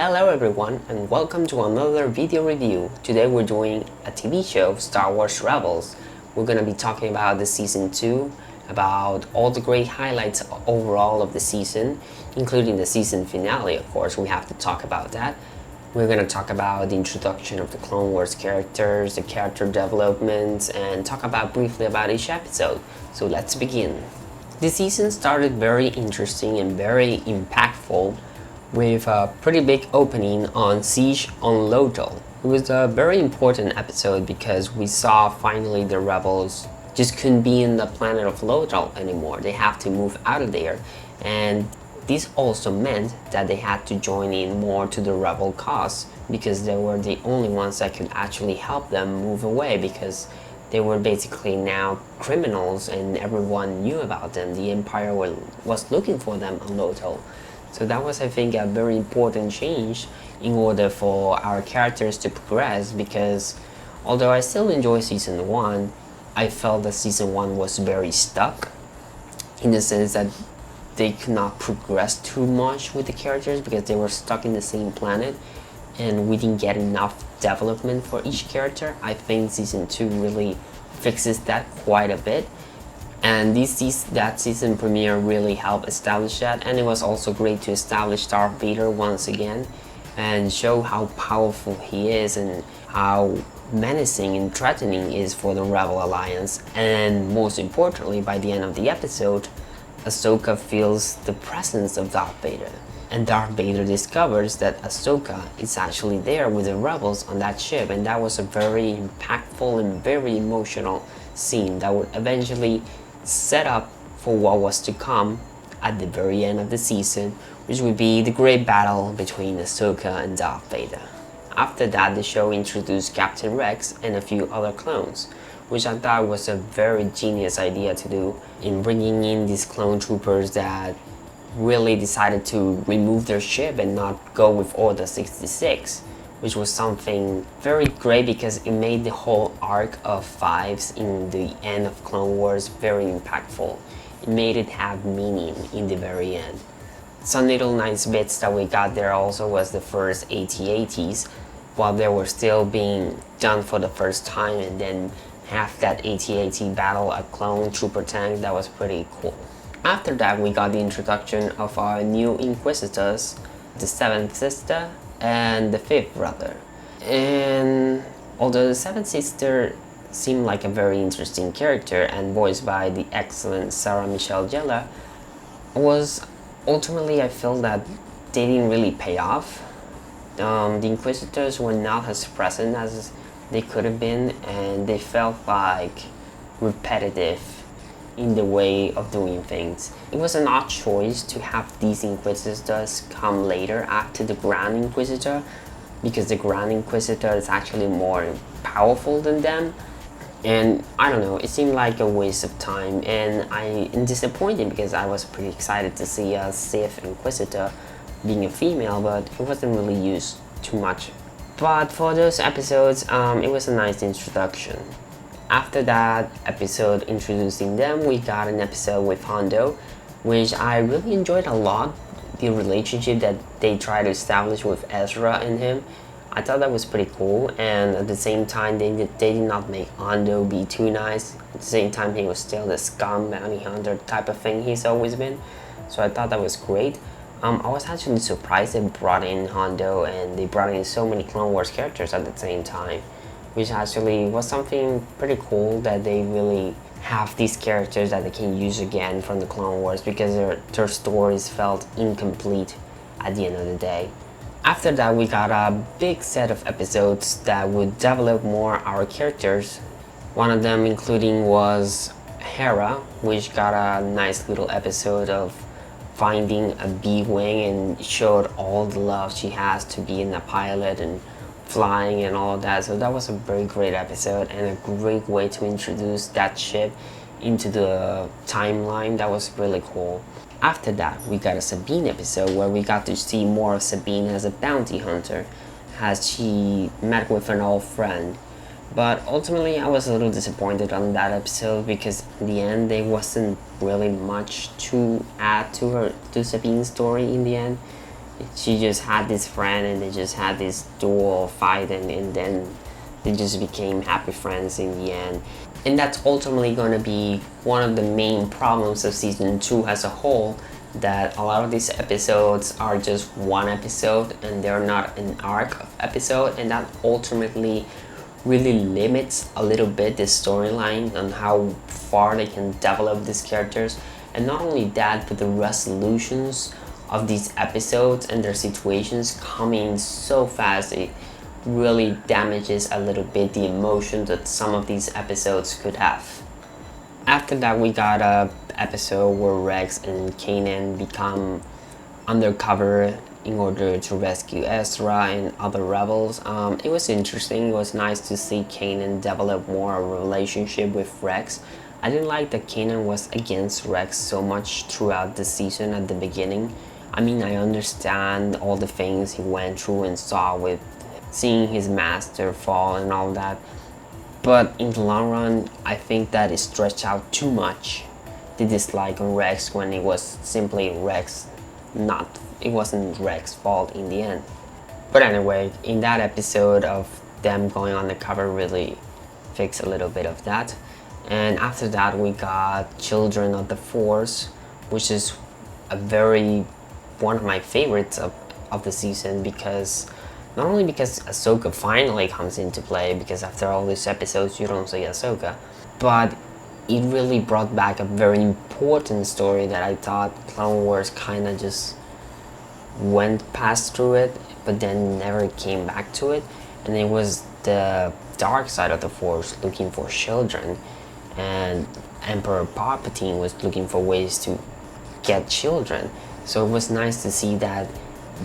Hello everyone and welcome to another video review. Today we're doing a TV show, Star Wars Rebels. We're gonna be talking about the season 2, about all the great highlights overall of the season, including the season finale, of course, we have to talk about that. We're gonna talk about the introduction of the Clone Wars characters, the character developments, and talk about briefly about each episode. So let's begin. The season started very interesting and very impactful with a pretty big opening on Siege on Lothal. It was a very important episode because we saw finally the rebels just couldn't be in the planet of Lothal anymore. They have to move out of there, and this also meant that they had to join in more to the rebel cause because they were the only ones that could actually help them move away, because they were basically now criminals and everyone knew about them. The Empire was looking for them on Lothal. So that was, I think, a very important change in order for our characters to progress, because although I still enjoy season 1, I felt that season 1 was very stuck in the sense that they could not progress too much with the characters because they were stuck in the same planet and we didn't get enough development for each character. I think season 2 really fixes that quite a bit. And that season premiere really helped establish that, and it was also great to establish Darth Vader once again and show how powerful he is and how menacing and threatening he is for the Rebel Alliance. And most importantly, by the end of the episode, Ahsoka feels the presence of Darth Vader, and Darth Vader discovers that Ahsoka is actually there with the rebels on that ship, and that was a very impactful and very emotional scene that would eventually set up for what was to come at the very end of the season, which would be the great battle between Ahsoka and Darth Vader. After that, the show introduced Captain Rex and a few other clones, which I thought was a very genius idea to do in bringing in these clone troopers that really decided to remove their ship and not go with Order 66, which was something very great because it made the whole arc of Fives in the end of Clone Wars very impactful. It made it have meaning in the very end. Some little nice bits that we got there also was the first AT-ATs, while they were still being done for the first time, and then have that AT-AT battle a clone trooper tank. That was pretty cool. After that, we got the introduction of our new Inquisitors, the 7th sister and the 5th brother. And although the 7th sister seemed like a very interesting character and voiced by the excellent Sarah Michelle Gellar, was ultimately, I feel that they didn't really pay off. The Inquisitors were not as present as they could have been, and they felt like repetitive in the way of doing things. It was an odd choice to have these Inquisitors come later after the Grand Inquisitor, because the Grand Inquisitor is actually more powerful than them. And I don't know, it seemed like a waste of time, and I am disappointed because I was pretty excited to see a Sith Inquisitor being a female, but it wasn't really used too much. But for those episodes, it was a nice introduction. After that episode introducing them, we got an episode with Hondo, which I really enjoyed a lot. The relationship that they tried to establish with Ezra and him, I thought that was pretty cool. And at the same time, they did not make Hondo be too nice. At the same time, he was still the scum bounty hunter type of thing he's always been. So I thought that was great. I was actually surprised they brought in Hondo and they brought in so many Clone Wars characters at the same time, which actually was something pretty cool that they really have these characters that they can use again from the Clone Wars, because their stories felt incomplete at the end of the day. After that, we got a big set of episodes that would develop more our characters. One of them including was Hera, which got a nice little episode of finding a B-Wing and showed all the love she has to being a pilot and flying and all of that. So that was a very great episode and a great way to introduce that ship into the timeline. That was really cool. After that, we got a Sabine episode where we got to see more of Sabine as a bounty hunter, as she met with an old friend. But ultimately, I was a little disappointed on that episode because in the end, there wasn't really much to add to Sabine's story in the end. she just had this friend and they just had this duel fight, and then they just became happy friends in the end. And that's ultimately going to be one of the main problems of season 2 as a whole, that a lot of these episodes are just one episode and they're not an arc of episode, and that ultimately really limits a little bit the storyline on how far they can develop these characters. And not only that, but the resolutions of these episodes and their situations coming so fast, it really damages a little bit the emotion that some of these episodes could have. After that, we got a episode where Rex and Kanan become undercover in order to rescue Ezra and other rebels. It was interesting. It was nice to see Kanan develop more a relationship with Rex. I didn't like that Kanan was against Rex so much throughout the season at the beginning. I mean, I understand all the things he went through and saw with seeing his master fall and all that, but in the long run, I think that it stretched out too much. The dislike on Rex when it was simply Rex, it wasn't Rex's fault in the end. But anyway, in that episode of them going undercover really fixed a little bit of that. And after that, we got Children of the Force, which is one of my favorites of the season, because not only because Ahsoka finally comes into play, because after all these episodes you don't see Ahsoka, but it really brought back a very important story that I thought Clone Wars kind of just went past through it, but then never came back to it. And it was the dark side of the Force looking for children, and Emperor Palpatine was looking for ways to get children. So it was nice to see that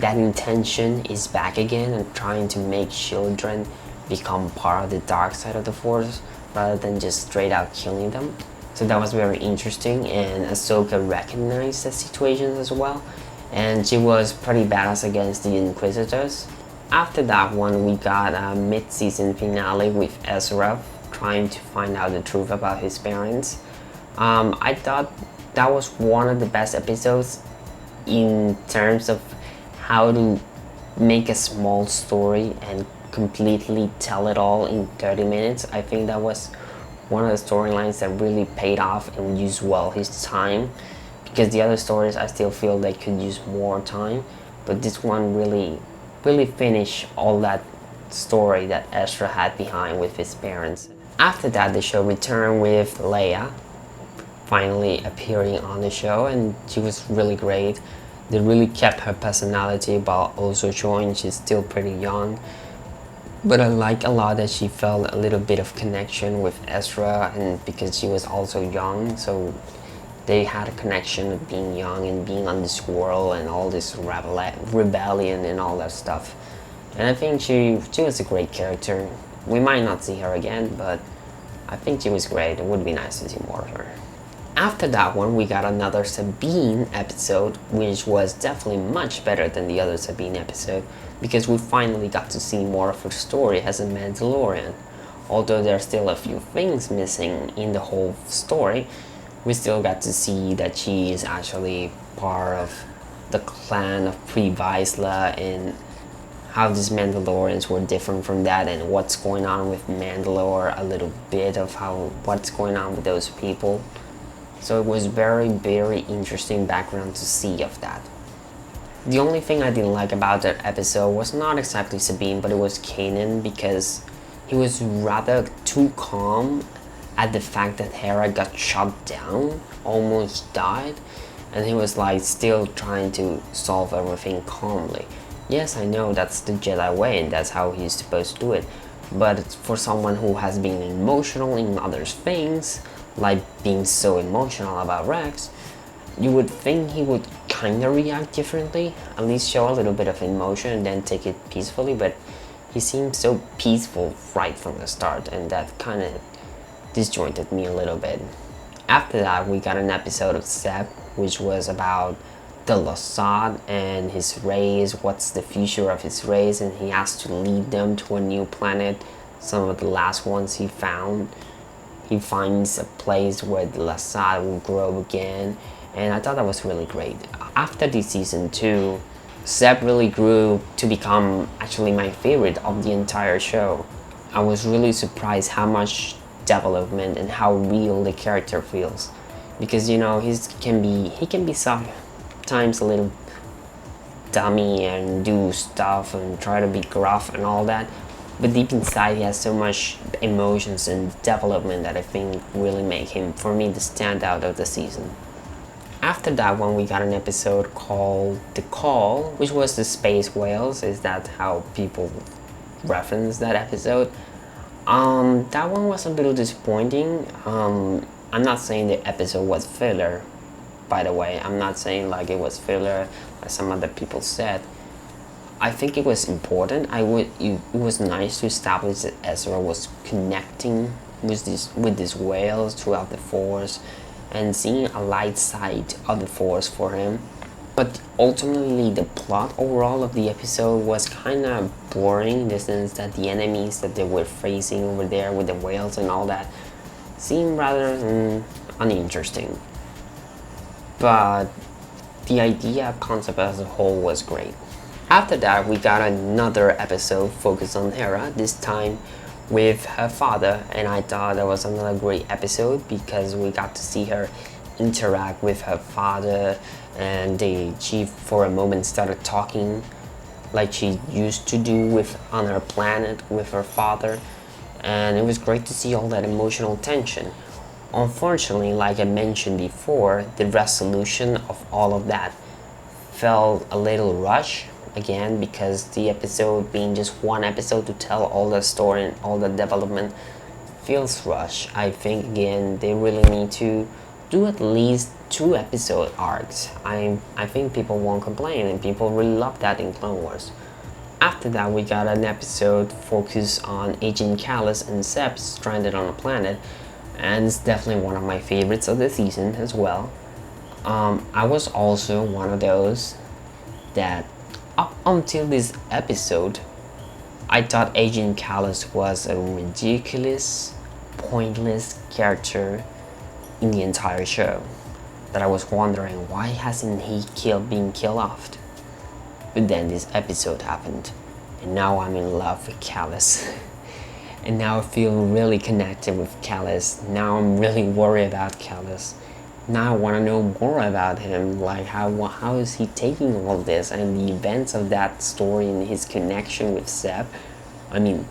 intention is back again and trying to make children become part of the dark side of the Force rather than just straight out killing them. So that was very interesting, and Ahsoka recognized the situation as well, and she was pretty badass against the Inquisitors. After that one, we got a mid-season finale with Ezra trying to find out the truth about his parents. I thought that was one of the best episodes in terms of how to make a small story and completely tell it all in 30 minutes. I think that was one of the storylines that really paid off and used well his time, because the other stories I still feel they could use more time, but this one really finished all that story that Ezra had behind with his parents. After that, the show returned with Leia finally appearing on the show, and she was really great. They really kept her personality while also showing she's still pretty young. But I like a lot that she felt a little bit of connection with Ezra, and because she was also young, so they had a connection of being young and being on this world and all this rebellion and all that stuff. And I think she was a great character. We might not see her again, but I think she was great. It would be nice to see more of her. After that one, we got another Sabine episode, which was definitely much better than the other Sabine episode, because we finally got to see more of her story as a Mandalorian. Although there are still a few things missing in the whole story, we still got to see that she is actually part of the clan of Pre Vizsla, and how these Mandalorians were different from that, and what's going on with Mandalore, a little bit of what's going on with those people. So it was very interesting background to see of that. The only thing I didn't like about that episode was not exactly Sabine, but it was Kanan, because he was rather too calm at the fact that Hera got shot down, almost died, and he was like still trying to solve everything calmly. Yes, I know that's the Jedi way and that's how he's supposed to do it, but for someone who has been emotional in other things, like being so emotional about Rex, you would think he would kind of react differently, at least show a little bit of emotion and then take it peacefully, but he seemed so peaceful right from the start, and that kind of disjointed me a little bit. After that, we got an episode of Seb, which was about the Lasad and his race, what's the future of his race, and he has to lead them to a new planet. Some of the last ones he found, he finds a place where the Lasad will grow again, and I thought that was really great. After the season 2, Zeb really grew to become actually my favorite of the entire show. I was really surprised how much development and how real the character feels, because he can be sometimes a little dummy and do stuff and try to be gruff and all that, but deep inside he has so much emotions and development that I think really make him, for me, the standout of the season. After that one, we got an episode called The Call, which was the space whales. Is that how people reference that episode? That one was a little disappointing. I'm not saying the episode was filler, by the way. I'm not saying like it was filler, as some other people said. I think it was important. It was nice to establish that Ezra was connecting with these whales throughout the Force, and seeing a light side of the Force for him. But ultimately, the plot overall of the episode was kind of boring, in the sense that the enemies that they were facing over there with the whales and all that seemed rather uninteresting. But the idea concept as a whole was great. After that, we got another episode focused on Hera, this time with her father, and I thought that was another great episode because we got to see her interact with her father, and she for a moment started talking like she used to do with on her planet with her father, and it was great to see all that emotional tension. Unfortunately, like I mentioned before, the resolution of all of that felt a little rushed again, because the episode being just one episode to tell all the story and all the development feels rushed. I think again they really need to do at least 2 episode arcs. I think people won't complain, and people really love that in Clone Wars. After that, we got an episode focused on Agent Kallus and Zeb stranded on a planet, and it's definitely one of my favorites of the season as well. I was also one of those that up until this episode, I thought Agent Kallus was a ridiculous, pointless character in the entire show. That I was wondering, why hasn't he been killed off? But then this episode happened, and now I'm in love with Kallus. And now I feel really connected with Kallus. Now I'm really worried about Kallus. Now I want to know more about him, like how is he taking all this and the events of that story and his connection with Zeb.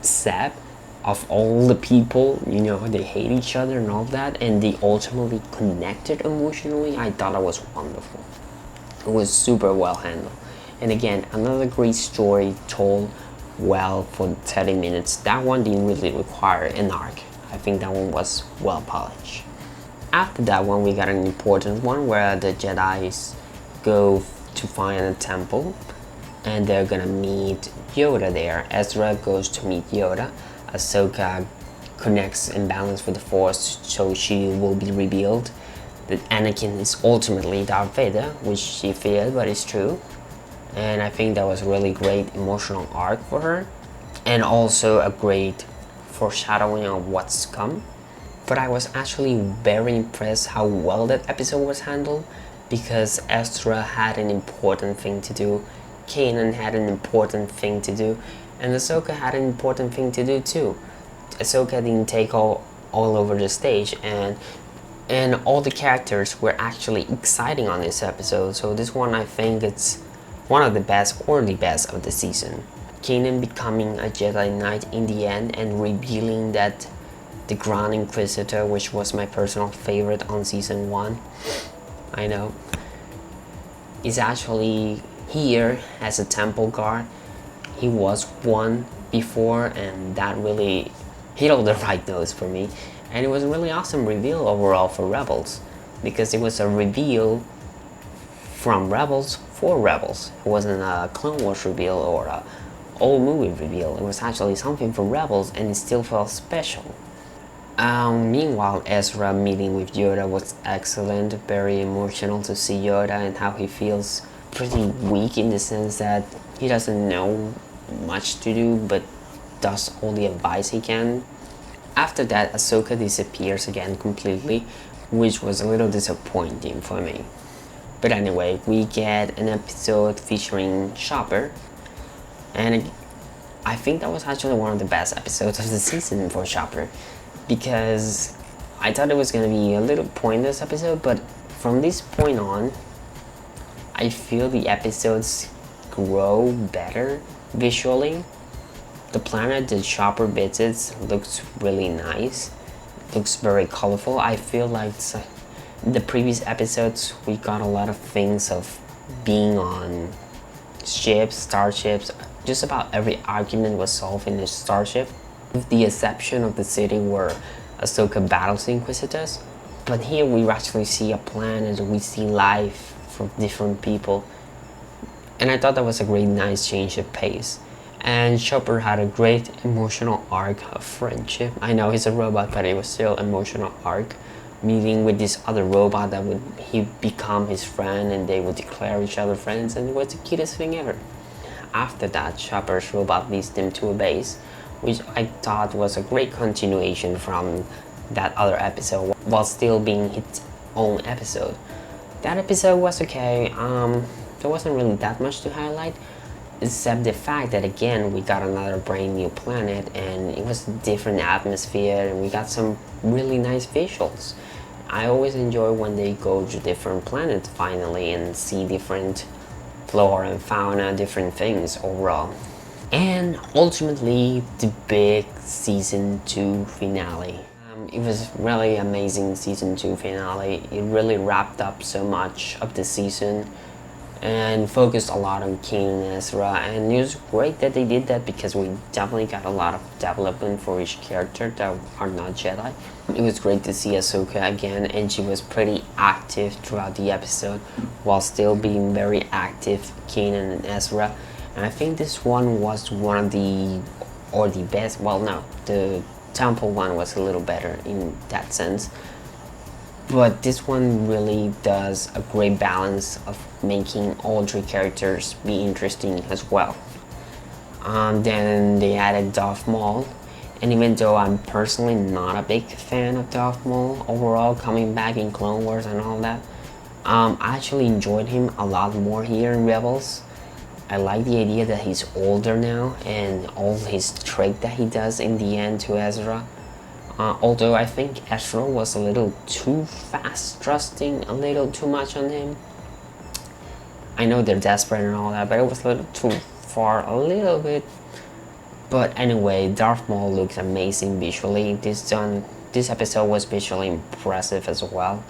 Zeb, of all the people, they hate each other and all that, and they ultimately connected emotionally. I thought it was wonderful. It was super well handled. And again, another great story told well for 30 minutes. That one didn't really require an arc. I think that one was well polished. After that one, we got an important one where the Jedis go to find a temple, and they're gonna meet Yoda there. Ezra goes to meet Yoda. Ahsoka connects and balances with the Force, so she will be revealed that Anakin is ultimately Darth Vader, which she feared, but it's true. And I think that was a really great emotional arc for her, and also a great foreshadowing of what's to come. But I was actually very impressed how well that episode was handled, because Ezra had an important thing to do, Kanan had an important thing to do, and Ahsoka had an important thing to do too. Ahsoka didn't take all over the stage, and all the characters were actually exciting on this episode. So this one, I think it's one of the best or the best of the season. Kanan becoming a Jedi Knight in the end and revealing that the Grand Inquisitor, which was my personal favorite on season 1, I know, is actually here as a temple guard. He was one before, and that really hit all the right notes for me. And it was a really awesome reveal overall for Rebels, because it was a reveal from Rebels for Rebels. It wasn't a Clone Wars reveal or a old movie reveal. It was actually something for Rebels, and it still felt special. Meanwhile, Ezra meeting with Yoda was excellent, very emotional to see Yoda and how he feels pretty weak, in the sense that he doesn't know much to do but does all the advice he can. After that, Ahsoka disappears again completely, which was a little disappointing for me. But anyway, we get an episode featuring Chopper, and I think that was actually one of the best episodes of the season for Chopper, because I thought it was gonna be a little pointless episode, but from this point on, I feel the episodes grow better visually. The planet that Chopper visits looks really nice, looks very colorful. I feel like in the previous episodes we got a lot of things of being on ships, starships. Just about every argument was solved in the starship, with the exception of the city where Ahsoka battles the Inquisitors. But here we actually see a planet, we see life from different people, and I thought that was a great nice change of pace. And Chopper had a great emotional arc of friendship. I know he's a robot, but it was still emotional arc, meeting with this other robot that would he become his friend, and they would declare each other friends, and it was the cutest thing ever. After that, Chopper's robot leads them to a base, which I thought was a great continuation from that other episode, while still being its own episode. That episode was okay. There wasn't really that much to highlight, except the fact that again we got another brand new planet, and it was a different atmosphere, and we got some really nice visuals. I always enjoy when they go to different planets finally and see different flora and fauna, different things overall. And ultimately, the big season 2 finale. It was really amazing season 2 finale. It really wrapped up so much of the season and focused a lot on Kanan and Ezra, and it was great that they did that, because we definitely got a lot of development for each character that are not Jedi. It was great to see Ahsoka again, and she was pretty active throughout the episode while still being very active, Kanan and Ezra. And I think this one was one of the best. Well, no, the Temple one was a little better in that sense, but this one really does a great balance of making all three characters be interesting as well. Then they added Darth Maul, and even though I'm personally not a big fan of Darth Maul overall, coming back in Clone Wars and all that, I actually enjoyed him a lot more here in Rebels. I like the idea that he's older now, and all his trick that he does in the end to Ezra. Although I think Ezra was a little too fast, trusting a little too much on him. I know they're desperate and all that, but it was a little too far, a little bit. But anyway, Darth Maul looks amazing visually. This episode was visually impressive as well.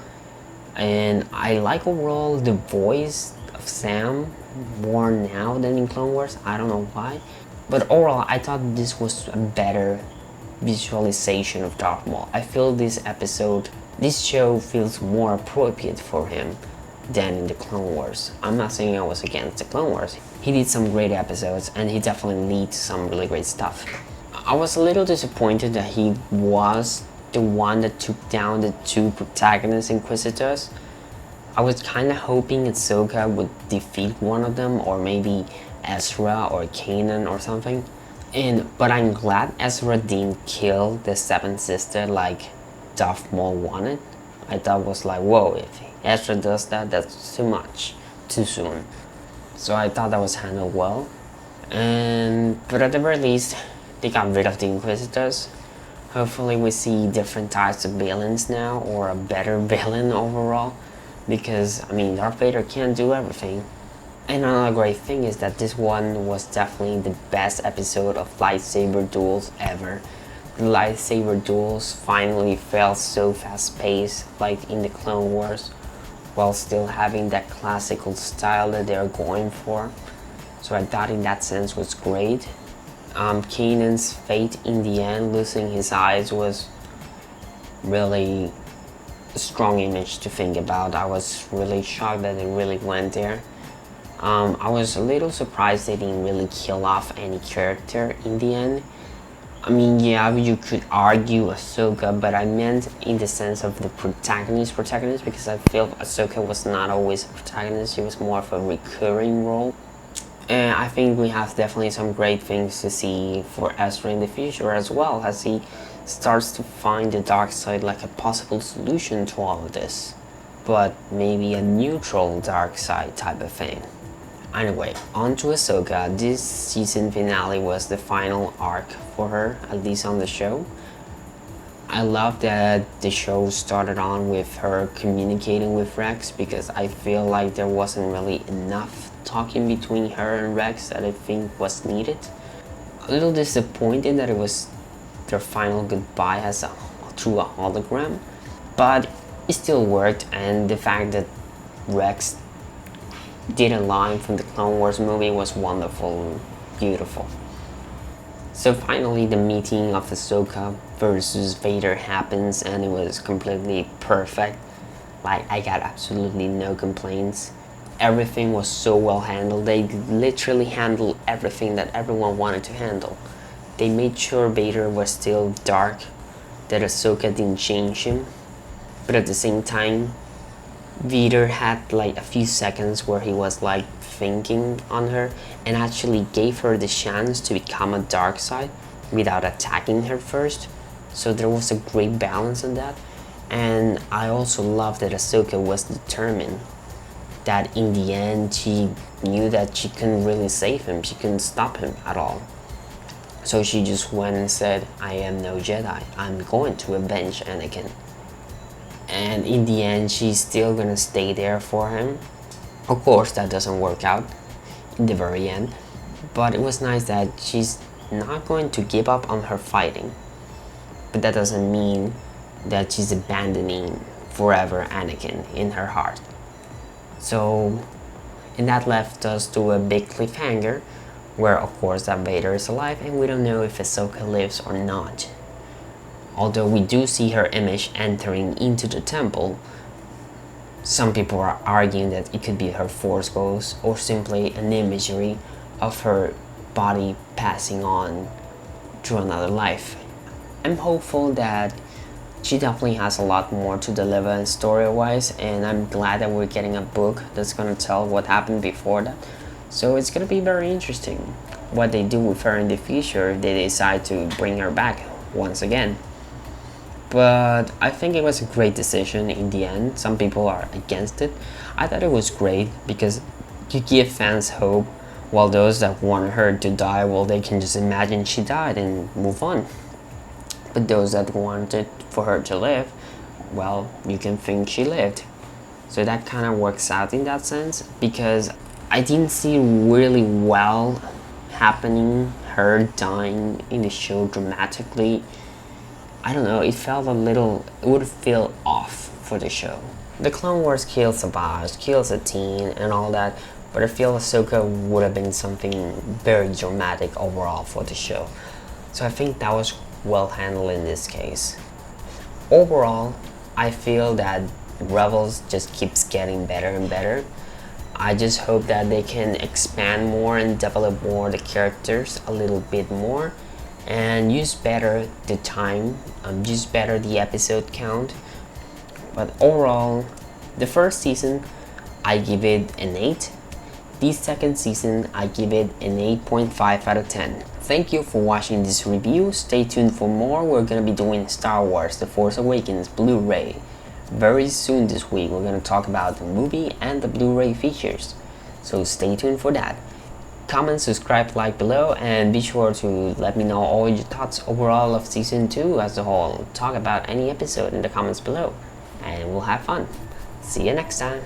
And I like overall the voice of Sam more now than in Clone Wars. I don't know why. But overall, I thought this was a better visualization of Darth Maul. I feel this show feels more appropriate for him than in the Clone Wars. I'm not saying I was against the Clone Wars. He did some great episodes, and he definitely leads some really great stuff. I was a little disappointed that he was the one that took down the two protagonist Inquisitors. I was kind of hoping Ahsoka would defeat one of them, or maybe Ezra or Kanan or something. But I'm glad Ezra didn't kill the seventh sister like Darth Maul wanted. I thought it was like, whoa, if Ezra does that, that's too much, too soon. So I thought that was handled well. But at the very least, they got rid of the Inquisitors. Hopefully we see different types of villains now, or a better villain overall. Because, I mean, Darth Vader can't do everything. And another great thing is that this one was definitely the best episode of lightsaber duels ever. The lightsaber duels finally felt so fast-paced, like in the Clone Wars, while still having that classical style that they're going for. So I thought in that sense was great. Kanan's fate in the end, losing his eyes, was really a strong image to think about. I was really shocked that it really went there. I was a little surprised they didn't really kill off any character in the end. I mean, yeah, you could argue Ahsoka, but I meant in the sense of the protagonist, because I feel Ahsoka was not always a protagonist, she was more of a recurring role. And I think we have definitely some great things to see for Ezra in the future as well, as he starts to find the dark side like a possible solution to all of this. but maybe a neutral dark side type of thing. Anyway, on to Ahsoka. This season finale was the final arc for her, at least on the show. I love that the show started on with her communicating with Rex, because I feel like there wasn't really enough talking between her and Rex that I think was needed. A little disappointed that it was their final goodbye through a hologram, but it still worked, and the fact that Rex did a line from the Clone Wars movie was wonderful and beautiful. So finally the meeting of Ahsoka versus Vader happens, and it was completely perfect. Like, I got absolutely no complaints. Everything was so well handled. They literally handled everything that everyone wanted to handle. They made sure Vader was still dark, that Ahsoka didn't change him, but at the same time Vader had like a few seconds where he was like thinking on her and actually gave her the chance to become a dark side without attacking her first. So there was a great balance in that. And I also love that Ahsoka was determined, that in the end she knew that she couldn't really save him, she couldn't stop him at all. So she just went and said, I am no Jedi, I'm going to avenge Anakin. And in the end she's still gonna stay there for him. Of course that doesn't work out in the very end, but it was nice that she's not going to give up on her fighting. But that doesn't mean that she's abandoning forever Anakin in her heart. So, and that left us to a big cliffhanger, where of course that Vader is alive and we don't know if Ahsoka lives or not. Although we do see her image entering into the temple, some people are arguing that it could be her Force ghost or simply an imagery of her body passing on to another life. I'm hopeful that she definitely has a lot more to deliver story-wise, and I'm glad that we're getting a book that's gonna tell what happened before that. So it's gonna be very interesting what they do with her in the future if they decide to bring her back once again. But I think it was a great decision in the end. Some people are against it. I thought it was great because you give fans hope, while those that want her to die, well, they can just imagine she died and move on. But those that wanted for her to live, well, you can think she lived. So that kind of works out in that sense, because I didn't see really well happening her dying in the show dramatically. I don't know, it felt a little, it would feel off for the show. The Clone Wars kills Savage, kills a teen and all that, but I feel Ahsoka would have been something very dramatic overall for the show. So I think that was well handled in this case. Overall, I feel that Rebels just keeps getting better and better. I just hope that they can expand more and develop more the characters a little bit more, and use better the time, use better the episode count. But overall, the first season I give it an 8. The second season I give it an 8.5 out of 10. Thank you for watching this review. Stay tuned for more. We're gonna be doing Star Wars The Force Awakens Blu-ray very soon this week. We're gonna talk about the movie and the Blu-ray features, so stay tuned for that. Comment, subscribe, like below, and be sure to let me know all your thoughts overall of season 2 as a whole. Talk about any episode in the comments below, and we'll have fun. See you next time.